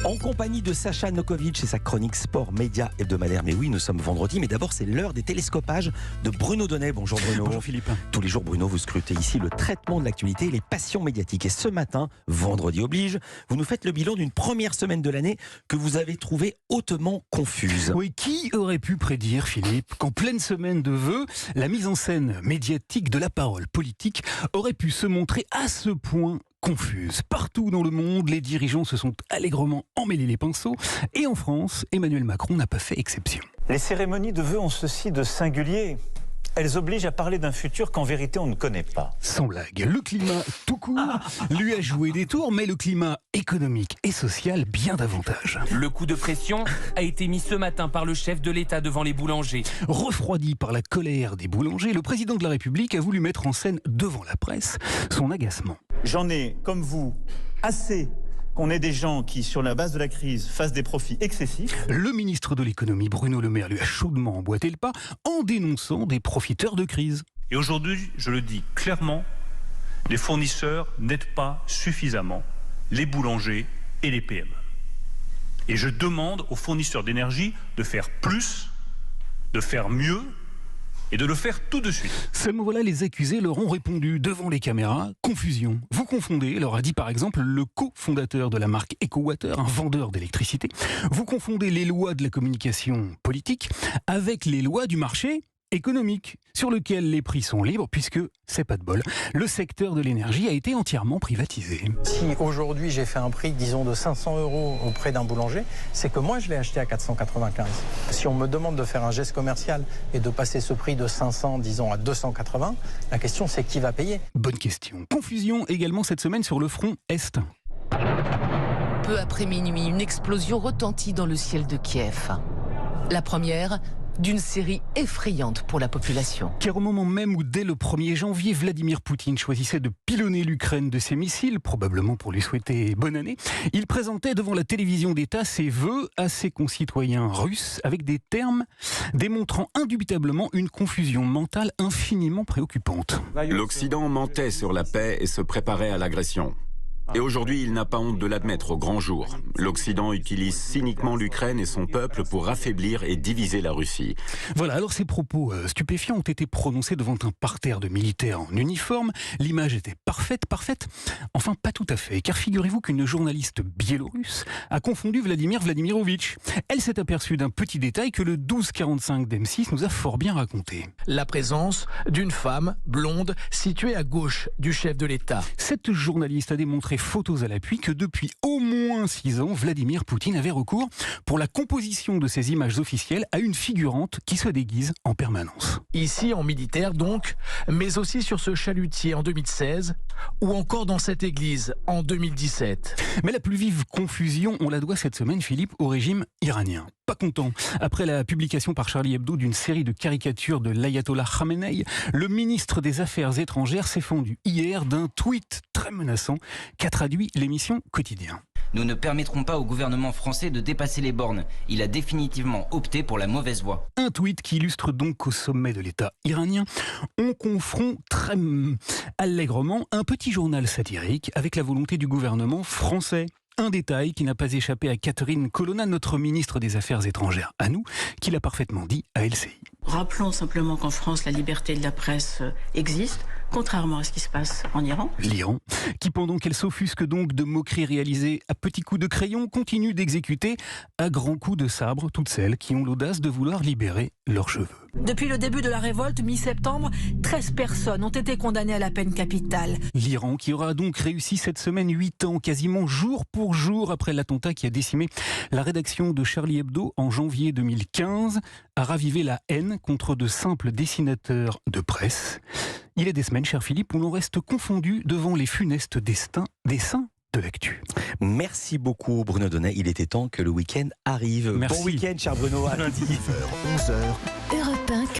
En compagnie de Sacha Nokovic et sa chronique sport média hebdomadaire. Mais oui, nous sommes vendredi, mais d'abord c'est l'heure des télescopages de Bruno Donnet. Bonjour Bruno. Bonjour Philippe. Tous les jours Bruno, vous scrutez ici le traitement de l'actualité et les passions médiatiques. Et ce matin, vendredi oblige, vous nous faites le bilan d'une première semaine de l'année que vous avez trouvée hautement confuse. Oui, qui aurait pu prédire, Philippe, qu'en pleine semaine de vœux, la mise en scène médiatique de la parole politique aurait pu se montrer à ce point confuse. Partout dans le monde, les dirigeants se sont allègrement emmêlés les pinceaux. Et en France, Emmanuel Macron n'a pas fait exception. Les cérémonies de vœux ont ceci de singulier. Elles obligent à parler d'un futur qu'en vérité on ne connaît pas. Sans blague, le climat tout court lui a joué des tours, mais le climat économique et social bien davantage. Le coup de pression a été mis ce matin par le chef de l'État devant les boulangers. Refroidi par la colère des boulangers, le président de la République a voulu mettre en scène devant la presse son agacement. J'en ai, comme vous, assez qu'on ait des gens qui, sur la base de la crise, fassent des profits excessifs. Le ministre de l'économie, Bruno Le Maire, lui a chaudement emboîté le pas en dénonçant des profiteurs de crise. Et aujourd'hui, je le dis clairement, les fournisseurs n'aident pas suffisamment les boulangers et les PME. Et je demande aux fournisseurs d'énergie de faire plus, de faire mieux, et de le faire tout de suite. Seulement voilà, les accusés leur ont répondu devant les caméras. Confusion. Vous confondez, leur a dit par exemple le cofondateur de la marque EcoWater, un vendeur d'électricité. Vous confondez les lois de la communication politique avec les lois du marché économique, sur lequel les prix sont libres, puisque, c'est pas de bol, le secteur de l'énergie a été entièrement privatisé. Si aujourd'hui j'ai fait un prix, disons, de 500 € auprès d'un boulanger, c'est que moi je l'ai acheté à 495. Si on me demande de faire un geste commercial et de passer ce prix de 500, disons, à 280, la question c'est qui va payer ? Bonne question. Confusion également cette semaine sur le front Est. Peu après minuit, une explosion retentit dans le ciel de Kiev. La première d'une série effrayante pour la population. Car au moment même où, dès le 1er janvier, Vladimir Poutine choisissait de pilonner l'Ukraine de ses missiles, probablement pour lui souhaiter bonne année, il présentait devant la télévision d'État ses vœux à ses concitoyens russes avec des termes démontrant indubitablement une confusion mentale infiniment préoccupante. L'Occident mentait sur la paix et se préparait à l'agression. Et aujourd'hui, il n'a pas honte de l'admettre au grand jour. L'Occident utilise cyniquement l'Ukraine et son peuple pour affaiblir et diviser la Russie. Voilà, alors ces propos stupéfiants ont été prononcés devant un parterre de militaires en uniforme. L'image était parfaite. Enfin, pas tout à fait, car figurez-vous qu'une journaliste biélorusse a confondu Vladimir Vladimirovitch. Elle s'est aperçue d'un petit détail que le 1245 d'M6 nous a fort bien raconté. La présence d'une femme blonde située à gauche du chef de l'État. Cette journaliste a démontré photos à l'appui que depuis au moins 6 ans, Vladimir Poutine avait recours pour la composition de ses images officielles à une figurante qui se déguise en permanence. Ici en militaire donc, mais aussi sur ce chalutier en 2016 ou encore dans cette église en 2017. Mais la plus vive confusion, on la doit cette semaine, Philippe, au régime iranien. Pas content. Après la publication par Charlie Hebdo d'une série de caricatures de l'ayatollah Khamenei, le ministre des Affaires étrangères s'est fendu hier d'un tweet très menaçant qu'a traduit l'émission Quotidien. Nous ne permettrons pas au gouvernement français de dépasser les bornes. Il a définitivement opté pour la mauvaise voie. Un tweet qui illustre donc qu'au sommet de l'État iranien, on confronte très allègrement un petit journal satirique avec la volonté du gouvernement français. Un détail qui n'a pas échappé à Catherine Colonna, notre ministre des Affaires étrangères à nous, qui l'a parfaitement dit à LCI. Rappelons simplement qu'en France, la liberté de la presse existe, contrairement à ce qui se passe en Iran. L'Iran, qui pendant qu'elle s'offusque donc de moqueries réalisées à petits coups de crayon, continue d'exécuter à grands coups de sabre toutes celles qui ont l'audace de vouloir libérer leurs cheveux. Depuis le début de la révolte, mi-septembre, 13 personnes ont été condamnées à la peine capitale. L'Iran, qui aura donc réussi cette semaine 8 ans, quasiment jour pour jour après l'attentat qui a décimé la rédaction de Charlie Hebdo en janvier 2015, à raviver la haine contre de simples dessinateurs de presse. Il est des semaines, cher Philippe, où l'on reste confondu devant les funestes destins de l'actu. Merci beaucoup Bruno Donnet, il était temps que le week-end arrive. Merci. Bon week-end cher Bruno, à lundi. 11h.